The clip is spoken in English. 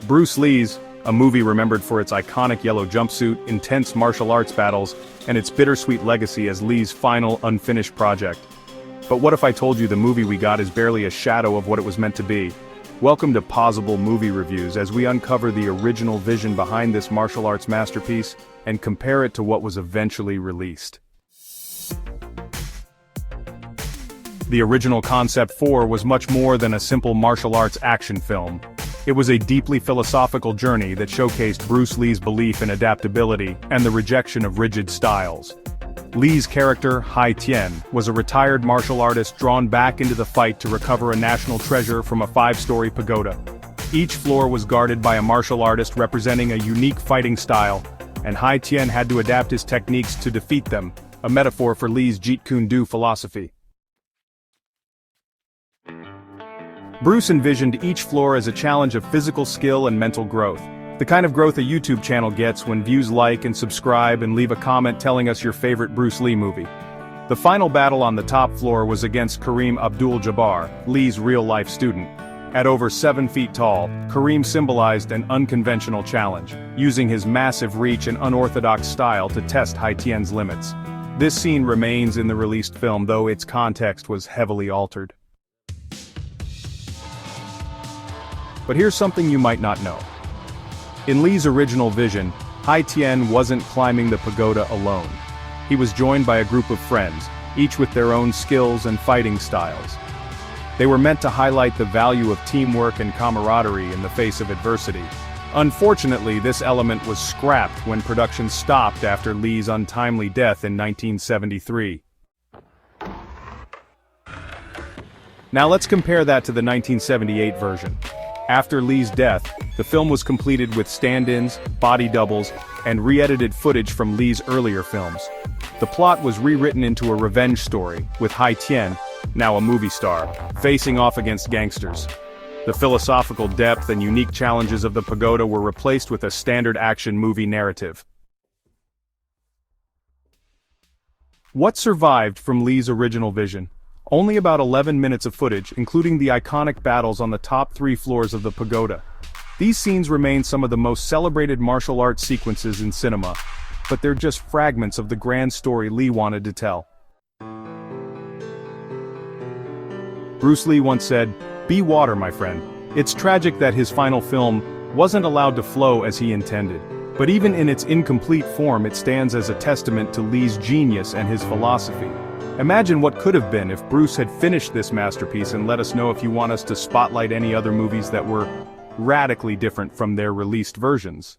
Bruce Lee's, a movie remembered for its iconic yellow jumpsuit, intense martial arts battles, and its bittersweet legacy as Lee's final, unfinished project. But what if I told you the movie we got is barely a shadow of what it was meant to be? Welcome to Pausable Movie Reviews as we uncover the original vision behind this martial arts masterpiece and compare it to what was eventually released. The original concept 4 was much more than a simple martial arts action film. It was a deeply philosophical journey that showcased Bruce Lee's belief in adaptability and the rejection of rigid styles. Lee's character, Tien, was a retired martial artist drawn back into the fight to recover a national treasure from a 5-story pagoda. Each floor was guarded by a martial artist representing a unique fighting style, and Tien had to adapt his techniques to defeat them, a metaphor for Lee's Jeet Kune Do philosophy. Bruce envisioned each floor as a challenge of physical skill and mental growth. The kind of growth a YouTube channel gets when views like and subscribe and leave a comment telling us your favorite Bruce Lee movie. The final battle on the top floor was against Abdul-Jabbar, Lee's real-life student. At over 7 feet tall, Kareem symbolized an unconventional challenge, using his massive reach and unorthodox style to test Tien's limits. This scene remains in the released film, though its context was heavily altered. But here's something you might not know. In Lee's original vision, Tien wasn't climbing the pagoda alone. He was joined by a group of friends, each with their own skills and fighting styles. They were meant to highlight the value of teamwork and camaraderie in the face of adversity. Unfortunately, this element was scrapped when production stopped after Lee's untimely death in 1973. Now let's compare that to the 1978 version. After Lee's death, the film was completed with stand-ins, body doubles, and re-edited footage from Lee's earlier films. The plot was rewritten into a revenge story, with Tien, now a movie star, facing off against gangsters. The philosophical depth and unique challenges of the pagoda were replaced with a standard action movie narrative. What survived from Lee's original vision? Only about 11 minutes of footage, including the iconic battles on the top 3 floors of the pagoda. These scenes remain some of the most celebrated martial arts sequences in cinema, but they're just fragments of the grand story Lee wanted to tell. Bruce Lee once said, "Be water, my friend." It's tragic that his final film wasn't allowed to flow as he intended, but even in its incomplete form it stands as a testament to Lee's genius and his philosophy. Imagine what could have been if Bruce had finished this masterpiece, and let us know if you want us to spotlight any other movies that were radically different from their released versions.